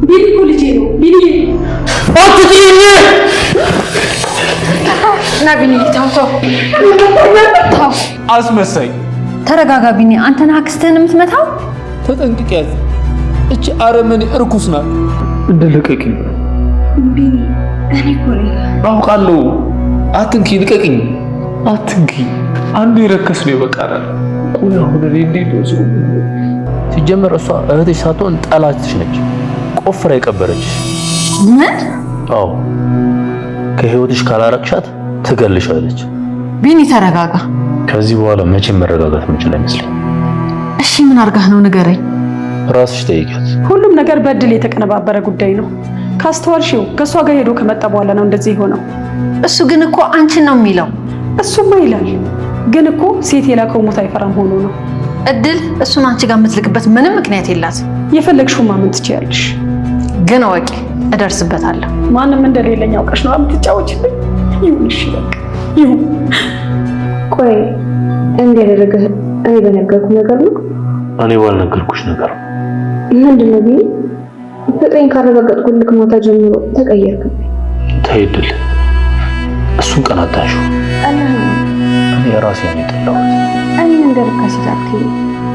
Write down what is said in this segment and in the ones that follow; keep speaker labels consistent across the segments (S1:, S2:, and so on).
S1: ቢኒ እኮ ልጄ ነው። ቢኒ
S2: አትጥይኝ!
S3: ና ቢኒ ተው።
S2: አስመሳይ
S3: ተረጋጋ ቢኒ። አንተ ነህ አክስትህን የምትመታው?
S2: ተጠንቅቅ ያዝ። እቺ አረመኔ እርኩስ ናት። እንደለቀቂኝ
S1: ቢኒ እኔ እኮ ነኝ።
S2: አውቃለሁ። አትንኪ፣ ልቀቂኝ። አትንኪ። አንዱ የረከስ ነው ይበቃናል። ቆይ አሁን እኔ እንዴት ነው ሰው? ሲጀመር እሷ እህትሽ ሳትሆን ጠላትሽ ነች። ቆፍራ የቀበረችሽ።
S3: ምን?
S2: አዎ ከህይወትሽ ካላረቅሻት ትገልሻለች።
S3: ቢኒ ተረጋጋ።
S2: ከዚህ በኋላ መቼም መረጋጋት ምንችል አይመስልኝ።
S3: እሺ ምን አርጋህ ነው ንገረኝ።
S2: ራስሽ ጠይቂያት።
S1: ሁሉም ነገር በእድል የተቀነባበረ ጉዳይ ነው። ካስተዋልሽው ከሷ ጋር ሄዶ ከመጣ በኋላ ነው እንደዚህ የሆነው።
S3: እሱ ግን እኮ አንቺን ነው የሚለው።
S1: እሱማ ይላል፣ ግን እኮ ሴት የላከው ሞት አይፈራም ሆኖ ነው።
S3: እድል እሱን አንቺ ጋር የምትልክበት ምንም ምክንያት የላት።
S1: የፈለግሽው ማመን ትችያለሽ፣
S3: ግን ወቂ እደርስበታለሁ።
S1: ማንም እንደሌለኝ አውቀሽ ነው የምትጫወችልኝ። ይሁን እሺ በቃ ይሁን።
S4: ቆይ እንዲያደረገ እኔ በነገርኩ ነገር ነው?
S2: እኔ ባልነገርኩሽ ነገር
S4: ምንድን ነው? ቢኒ ፍቅሬን ካረጋገጥኩልክ ማታ ጀምሮ ተቀየርክብኝ።
S2: ተይድል እሱን ቀን አታንሺው። እኔ ራሴ ነኝ የጠላሁት።
S4: እኔን እንደርካሽ ታክል።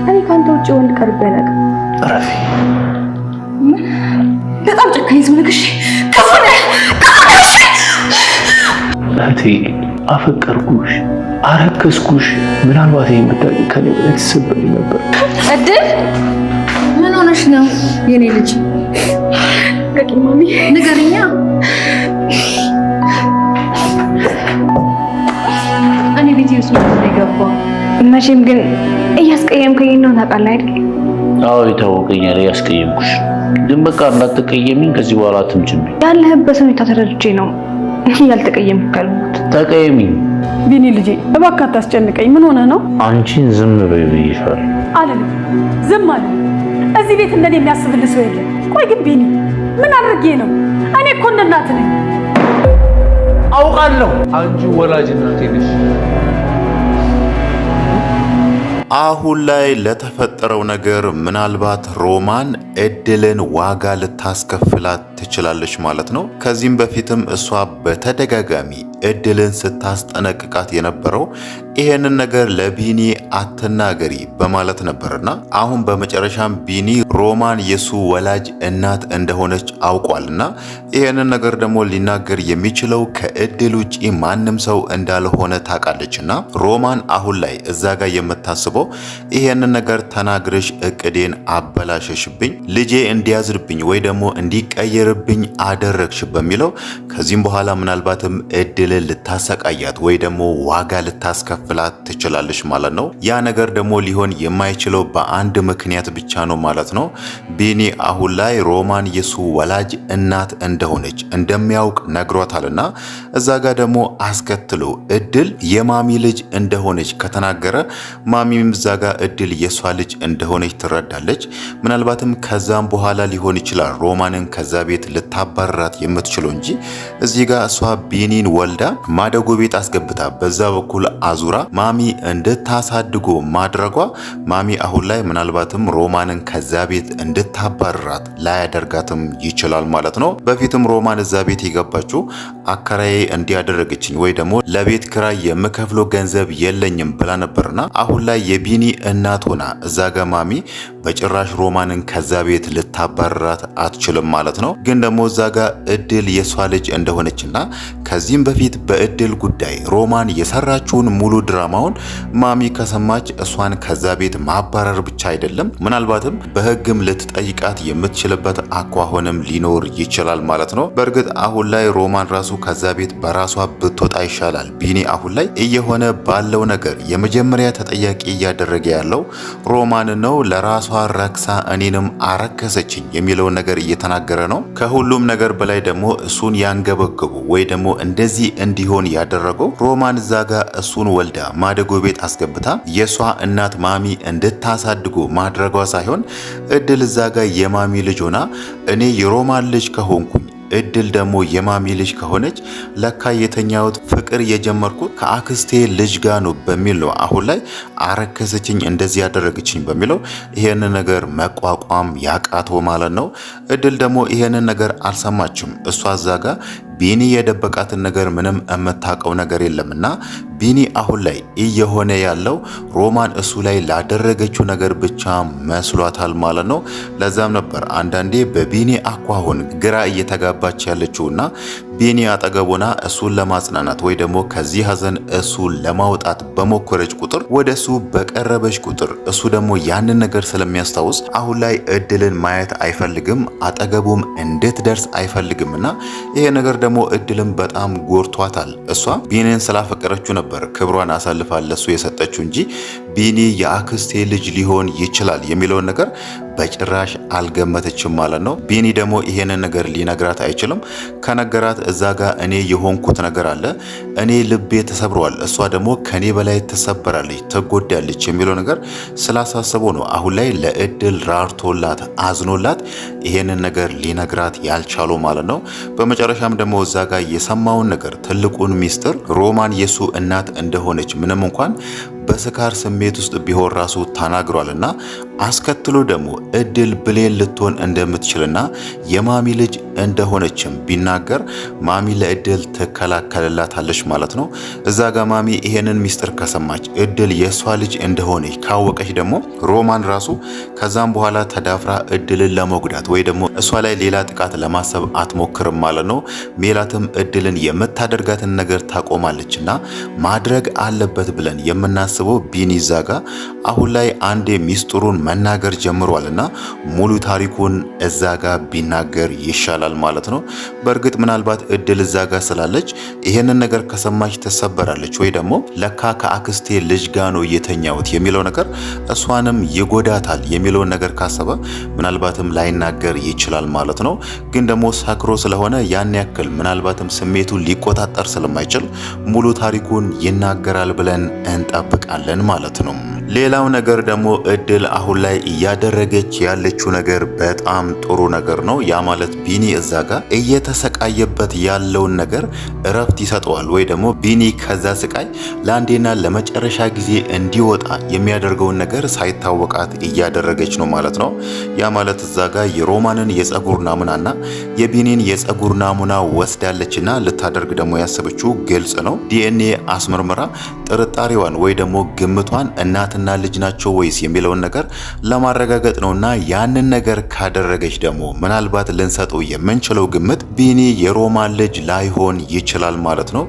S4: እኔ ካንተ ውጭ ወንድ ቀርቤ አላውቅም።
S2: እረፊ።
S4: በጣም ጨካኝ ሰው ነሽ። ከፉ ነህ።
S2: እህቴ አፈቀርኩሽ፣ አረከስኩሽ። ምናልባት ይሄን ብታውቂ ከኔ በላይ ትሰበሪ ነበር።
S3: እድል ምን ሆነሽ ነው የኔ ልጅ?
S4: በቂ ማሚ
S3: ንገሪኛ። እኔ ቤት ውስጥ ነው የገባው።
S4: መቼም ግን እያስቀየምከኝ ነው ታውቃለህ አይደል?
S2: አዎ ይታወቀኛል ያስቀየምኩሽ፣ ግን በቃ እንዳትቀየሚኝ ከዚህ በኋላ አትምጭብኝ።
S4: ያለህበት ሁኔታ ተረድቼ ነው ያልተቀየምኩ ያልኩት።
S2: ተቀየሚኝ።
S1: ቢኒ ልጄ እባክህ አታስጨንቀኝ። ምን ሆነህ ነው?
S2: አንቺን ዝም በይ ብዬሻለሁ።
S1: አልልም፣ ዝም አልልም። እዚህ ቤት እንደኔ የሚያስብልህ ሰው የለም። ቆይ ግን ቢኒ ምን አድርጌ ነው? እኔ እኮ እንደ እናትህ ነኝ።
S2: አውቃለሁ አንቺ ወላጅ እናቴ ነሽ።
S5: አሁን ላይ ለተፈጠረው ነገር ምናልባት ሮማን እድልን ዋጋ ልታስከፍላት ትችላለች ማለት ነው። ከዚህም በፊትም እሷ በተደጋጋሚ እድልን ስታስጠነቅቃት የነበረው ይሄንን ነገር ለቢኒ አትናገሪ በማለት ነበርና አሁን በመጨረሻም ቢኒ ሮማን የሱ ወላጅ እናት እንደሆነች አውቋልና ይሄንን ነገር ደግሞ ሊናገር የሚችለው ከእድል ውጪ ማንም ሰው እንዳልሆነ ታውቃለችና ሮማን አሁን ላይ እዛ ጋር የምታስበው ይሄንን ነገር ተናግረሽ እቅዴን አበላሸሽብኝ፣ ልጄ እንዲያዝርብኝ ወይ ደግሞ እንዲቀየርብኝ አደረግሽ በሚለው ከዚህም በኋላ ምናልባትም እድልን ልታሰቃያት ወይ ደግሞ ዋጋ ልታስከፍላት ትችላለች ማለት ነው። ያ ነገር ደግሞ ሊሆን የማይችለው በአንድ ምክንያት ብቻ ነው ማለት ነው። ቢኒ አሁን ላይ ሮማን የሱ ወላጅ እናት እንደሆነች እንደሚያውቅ ነግሯታልና እዛ ጋር ደግሞ አስከትሎ እድል የማሚ ልጅ እንደሆነች ከተናገረ ማሚም እዛ ጋር እድል የሷ ልጅ እንደሆነች ትረዳለች። ምናልባትም ከዛም በኋላ ሊሆን ይችላል ሮማንን ከዛ ቤት ልታባረራት የምትችለው እንጂ እዚህ ጋር እሷ ቢኒን ወልዳ ማደጎ ቤት አስገብታ በዛ በኩል አዙራ ማሚ እንድታሳድጎ ማድረጓ ማሚ አሁን ላይ ምናልባትም ሮማንን ከዛ ቤት እንድታባረራት ላያደርጋትም ይችላል ማለት ነው። በፊትም ሮማን እዛ ቤት የገባችው አከራዬ እንዲያደረገችኝ ወይ ደግሞ ለቤት ክራይ የምከፍለው ገንዘብ የለኝም ብላ ነበርና አሁን ላይ የቢኒ እናት ሆና እዛ ጋ ማሚ በጭራሽ ሮማንን ከዛ ቤት ልታባረራት አትችልም ማለት ነው። ግን ደግሞ እዛ ጋ እድል የሷ ልጅ እንደሆነችና ከዚህም በፊት በእድል ጉዳይ ሮማን የሰራችውን ሙሉ ድራማውን ማሚ ከሰማች እሷን ከዛ ቤት ማባረር ብቻ አይደለም ምናልባትም በሕግም ልትጠይቃት የምትችልበት አኳሆንም ሊኖር ይችላል ማለት ነው። በእርግጥ አሁን ላይ ሮማን ራሱ ከዛ ቤት በራሷ ብትወጣ ይሻላል። ቢኒ አሁን ላይ እየሆነ ባለው ነገር የመጀመሪያ ተጠያቂ እያደረገ ያለው ሮማን ነው። ለራሷ ረክሳ እኔንም አረከሰችኝ የሚለውን ነገር እየተናገረ ነው። ከሁሉም ነገር በላይ ደግሞ እሱን ያንገበገቡ ወይ ደግሞ እንደዚህ እንዲሆን ያደረገው ሮማን እዛ ጋ እሱን ወልዳ ማደጎ ቤት አስገብታ የሷ እናት ማሚ እንድታሳድጎ ማድረጓ ሳይሆን እድል እዛ ጋ የማሚ ልጅ ሆና እኔ የሮማን ልጅ ከሆንኩኝ እድል ደግሞ የማሚ ልጅ ከሆነች ለካ የተኛሁት ፍቅር የጀመርኩት ከአክስቴ ልጅ ጋር ነው በሚል ነው አሁን ላይ አረከሰችኝ እንደዚህ ያደረገችኝ በሚለው ይሄንን ነገር መቋቋም ያቃተው ማለት ነው። እድል ደግሞ ይሄንን ነገር አልሰማችም። እሷ ዛጋ ቢኒ የደበቃትን ነገር ምንም የምታውቀው ነገር የለምና ቢኒ አሁን ላይ እየሆነ ያለው ሮማን እሱ ላይ ላደረገችው ነገር ብቻ መስሏታል ማለት ነው። ለዛም ነበር አንዳንዴ በቢኒ አኳኋን ግራ እየተጋባች ያለችውና ቢኒ አጠገቡና እሱን ለማጽናናት ወይ ደግሞ ከዚህ ሀዘን እሱን ለማውጣት በሞከረች ቁጥር ወደሱ በቀረበች ቁጥር እሱ ደግሞ ያንን ነገር ስለሚያስታውስ አሁን ላይ እድልን ማየት አይፈልግም፣ አጠገቡም እንድትደርስ አይፈልግምና ይሄ ነገር ደግሞ እድልን በጣም ጎርቷታል። እሷ ቢኒን ስላፈቀረችው ነበር ክብሯን አሳልፋ ለሱ የሰጠችው እንጂ ቢኒ የአክስቴ ልጅ ሊሆን ይችላል የሚለውን ነገር በጭራሽ አልገመተችም ማለት ነው። ቢኒ ደግሞ ይሄንን ነገር ሊነግራት አይችልም። ከነገራት እዛ ጋር እኔ የሆንኩት ነገር አለ፣ እኔ ልቤ ተሰብሯል፣ እሷ ደግሞ ከኔ በላይ ትሰበራለች፣ ትጎዳለች የሚለው ነገር ስላሳሰበው ነው አሁን ላይ ለእድል ራርቶላት አዝኖላት ይሄንን ነገር ሊነግራት ያልቻለው ማለት ነው። በመጨረሻም ደግሞ እዛ ጋር የሰማውን ነገር ትልቁን ሚስጥር ሮማን የሱ እናት እንደሆነች ምንም እንኳን በስካር ስሜት ውስጥ ቢሆን ራሱ ተናግሯልና አስከትሎ ደግሞ እድል ብሌን ልትሆን እንደምትችልና የማሚ ልጅ እንደሆነችም ቢናገር ማሚ ለእድል ትከላከልላታለች ማለት ነው። እዛ ጋር ማሚ ይሄንን ሚስጥር ከሰማች እድል የሷ ልጅ እንደሆነች ካወቀች ደግሞ ሮማን ራሱ ከዛም በኋላ ተዳፍራ እድልን ለመጉዳት ወይ ደግሞ እሷ ላይ ሌላ ጥቃት ለማሰብ አትሞክርም ማለት ነው። ሜላትም እድልን የምታደርጋትን ነገር ታቆማለችና ማድረግ አለበት ብለን የምናስበው ቢኒ ዛጋ አሁን ላይ አንዴ ሚስጥሩን መናገር ጀምሯልና ሙሉ ታሪኩን እዛጋ ቢናገር ይሻላል ማለት ነው። በእርግጥ ምናልባት እድል እዛጋ ስላለች ይሄንን ነገር ከሰማች ተሰበራለች ወይ ደግሞ ለካ ከአክስቴ ልጅ ጋር ነው የተኛውት የሚለው ነገር እሷንም ይጎዳታል የሚለውን ነገር ካሰበ ምናልባትም ላይናገር ይችላል ማለት ነው። ግን ደግሞ ሰክሮ ስለሆነ ያን ያክል ምናልባትም ስሜቱን ሊቆጣጠር ስለማይችል ሙሉ ታሪኩን ይናገራል ብለን እንጠብቃለን ማለት ነው። ሌላው ነገር ደግሞ እድል አሁን ላይ እያደረገች ያለችው ነገር በጣም ጥሩ ነገር ነው። ያ ማለት ቢኒ እዛ ጋር እየተሰቃየበት ያለውን ነገር እረፍት ይሰጠዋል ወይ ደግሞ ቢኒ ከዛ ስቃይ ለአንዴና ለመጨረሻ ጊዜ እንዲወጣ የሚያደርገውን ነገር ሳይታወቃት እያደረገች ነው ማለት ነው። ያ ማለት እዛ ጋር የሮማንን የጸጉር ናሙናና የቢኒን የጸጉር ናሙና ወስዳለችና ልታደርግ ደግሞ ያሰበችው ግልጽ ነው። ዲኤንኤ አስመርምራ ጥርጣሬዋን ወይ ደግሞ ግምቷን እናትና ልጅ ናቸው ወይስ የሚለውን ነገር ለማረጋገጥ ነውና ያንን ነገር ካደረገች ደግሞ ምናልባት ልንሰጠው የምንችለው ግምት ቢኒ የሮማን ልጅ ላይሆን ይችላል ማለት ነው።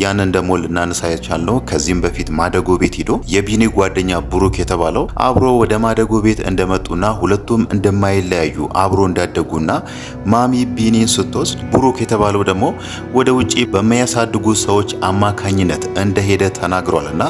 S5: ያንን ደግሞ ልናነሳ የቻልነው ከዚህም በፊት ማደጎ ቤት ሄዶ የቢኒ ጓደኛ ብሩክ የተባለው አብሮ ወደ ማደጎ ቤት እንደመጡና ሁለቱም እንደማይለያዩ አብሮ እንዳደጉና ማሚ ቢኒን ስትወስድ ብሩክ የተባለው ደግሞ ወደ ውጪ በሚያሳድጉ ሰዎች አማካኝነት እንደሄደ ተናግሯልና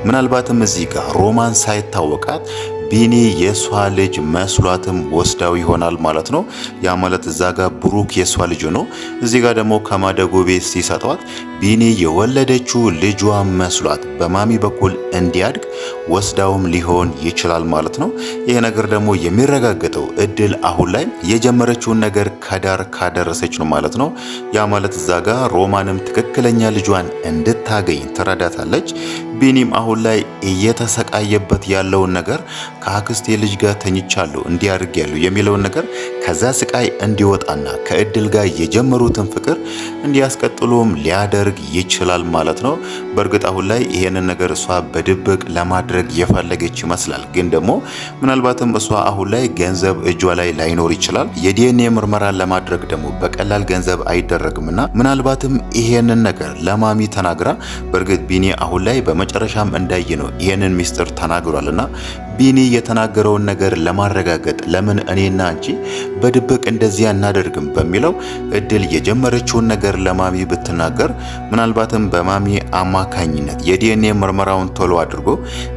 S5: ምናልባትም እዚህ ጋር ሮማን ሳይታወቃት ቢኒ የሷ ልጅ መስሏትም ወስዳው ይሆናል ማለት ነው። ያ ማለት እዛ ጋር ብሩክ የሷ ልጅ ነው፣ እዚህ ጋር ደግሞ ከማደጎ ቤት ሲሰጧት ቢኒ የወለደችው ልጇ መስሏት በማሚ በኩል እንዲያድግ ወስዳውም ሊሆን ይችላል ማለት ነው። ይሄ ነገር ደግሞ የሚረጋገጠው እድል አሁን ላይ የጀመረችውን ነገር ከዳር ካደረሰች ነው ማለት ነው። ያ ማለት እዛ ጋር ሮማንም ትክክለኛ ልጇን እንድታገኝ ትረዳታለች። ቢኒም አሁን ላይ እየተሰቃየበት ያለውን ነገር ከአክስቴ ልጅ ጋር ተኝቻለሁ እንዲያርግ ያለው የሚለውን ነገር ከዛ ስቃይ እንዲወጣና ከእድል ጋር የጀመሩትን ፍቅር እንዲያስቀጥሉም ሊያደርግ ይችላል ማለት ነው። በእርግጥ አሁን ላይ ይሄንን ነገር እሷ በድብቅ ለማድረግ የፈለገች ይመስላል። ግን ደግሞ ምናልባትም እሷ አሁን ላይ ገንዘብ እጇ ላይ ላይኖር ይችላል። የዲኤንኤ ምርመራን ለማድረግ ደግሞ በቀላል ገንዘብ አይደረግምና ምናልባትም ይሄንን ነገር ለማሚ ተናግራ በእርግጥ ቢኒ አሁን ላይ በመጨረሻም እንዳየነው ይሄንን ሚስጥር ተናግሯልና ቢኒ የተናገረውን ነገር ለማረጋገጥ ለምን እኔና አንቺ በድብቅ እንደዚህ አናደርግም በሚለው እድል የጀመረችውን ነገር ለማሚ ብትናገር ምናልባትም በማሚ አማካኝነት የዲኤንኤ ምርመራውን ቶሎ አድርጎ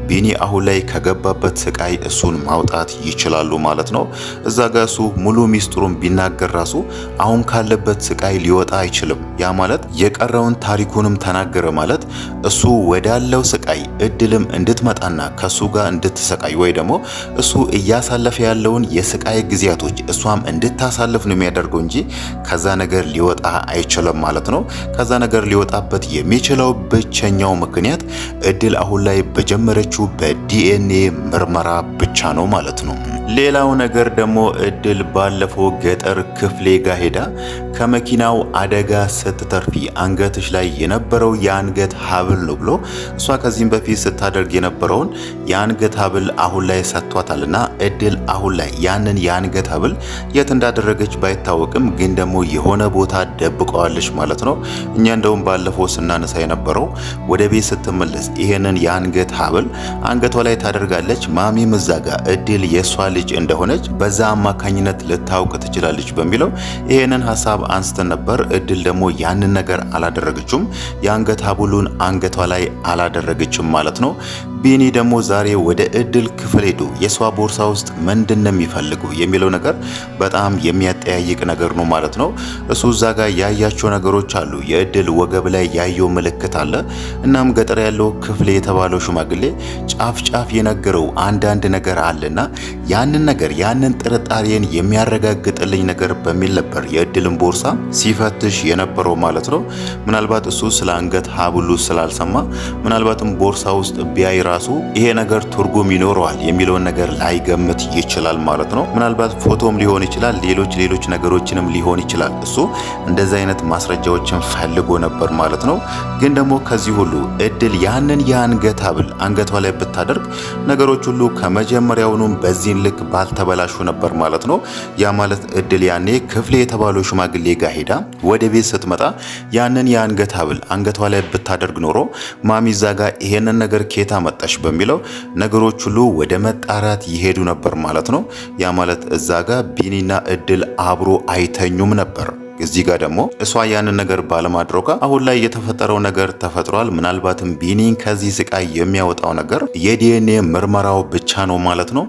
S5: ቢኒ አሁን ላይ ከገባበት ስቃይ እሱን ማውጣት ይችላሉ ማለት ነው። እዛ ጋር እሱ ሙሉ ሚስጥሩን ቢናገር ራሱ አሁን ካለበት ስቃይ ሊወጣ አይችልም። ያ ማለት የቀረውን ታሪኩንም ተናገረ ማለት እሱ ወዳለው ስቃይ እድልም እንድትመጣና ከሱ ጋር እንድትሰቃይ ስቃይ ወይ ደግሞ እሱ እያሳለፈ ያለውን የስቃይ ጊዜያቶች እሷም እንድታሳልፍ ነው የሚያደርገው እንጂ ከዛ ነገር ሊወጣ አይችልም ማለት ነው። ከዛ ነገር ሊወጣበት የሚችለው ብቸኛው ምክንያት እድል አሁን ላይ በጀመረችው በዲኤንኤ ምርመራ ብቻ ነው ማለት ነው። ሌላው ነገር ደግሞ እድል ባለፈው ገጠር ክፍሌ ጋር ሄዳ ከመኪናው አደጋ ስትተርፊ አንገትሽ ላይ የነበረው የአንገት ሀብል ነው ብሎ እሷ ከዚህም በፊት ስታደርግ የነበረውን የአንገት ሀብል አሁን ላይ ሰጥቷታልና እድል አሁን ላይ ያንን የአንገት ሀብል የት እንዳደረገች ባይታወቅም ግን ደግሞ የሆነ ቦታ ደብቀዋለች ማለት ነው። እኛ እንደውም ባለፈው ስናነሳ የነበረው ወደ ቤት ስትመለስ ይሄንን የአንገት ሀብል አንገቷ ላይ ታደርጋለች። ማሚም እዛ ጋር እድል የሷ ልጅ እንደሆነች በዛ አማካኝነት ልታውቅ ትችላለች በሚለው ይሄንን ሀሳብ አንስተን ነበር። እድል ደግሞ ያንን ነገር አላደረገችም። የአንገት ሀብሉን አንገቷ ላይ አላደረገችም ማለት ነው። ቢኒ ደግሞ ዛሬ ወደ እድል ክፍል ሄዶ የሷ ቦርሳ ውስጥ ምንድነው የሚፈልገው የሚለው ነገር በጣም የሚያጠያይቅ ነገር ነው ማለት ነው። እሱ እዛ ጋር ያያቸው ነገሮች አሉ። የእድል ወገብ ላይ ያየው ምልክት አለ። እናም ገጠር ያለው ክፍል የተባለው ሽማግሌ ጫፍ ጫፍ የነገረው አንዳንድ ነገር አለና ያንን ነገር ያንን ጥርጣሬን የሚያረጋግጥልኝ ነገር በሚል ነበር የእድልን ቦርሳ ሲፈትሽ የነበረው ማለት ነው። ምናልባት እሱ ስለ አንገት ሀብሉ ስላልሰማ ምናልባትም ቦርሳ ውስጥ ቢያይ ራሱ ይሄ ነገር ትርጉም ይኖረዋል የሚለውን ነገር ላይገምት ይችላል ማለት ነው። ምናልባት ፎቶም ሊሆን ይችላል፣ ሌሎች ነገሮችንም ሊሆን ይችላል። እሱ እንደዚህ አይነት ማስረጃዎችን ፈልጎ ነበር ማለት ነው። ግን ደግሞ ከዚህ ሁሉ እድል ያንን የአንገት ሀብል አንገቷ ላይ ብታደርግ ነገሮች ሁሉ ከመጀመሪያውኑም በዚህን ልክ ባልተበላሹ ነበር ማለት ነው። ያ ማለት እድል ያኔ ክፍሌ የተባለው ሽማግሌ ጋር ሄዳ ወደ ቤት ስትመጣ ያንን የአንገት ሀብል አንገቷ ላይ ብታደርግ ኖሮ ማሚዛ ጋር ይሄንን ነገር ኬታ መጣሽ በሚለው ነገሮች ሁሉ ወደ መጣራት ይሄዱ ነበር ማለት ነው። ያ ማለት እዛ ጋር ቢኒና እድል አብሮ አይተኙም ነበር። እዚህ ጋር ደግሞ እሷ ያንን ነገር ባለማድረጓ አሁን ላይ የተፈጠረው ነገር ተፈጥሯል። ምናልባትም ቢኒን ከዚህ ስቃይ የሚያወጣው ነገር የዲኤንኤ ምርመራው ብቻ ነው ማለት ነው።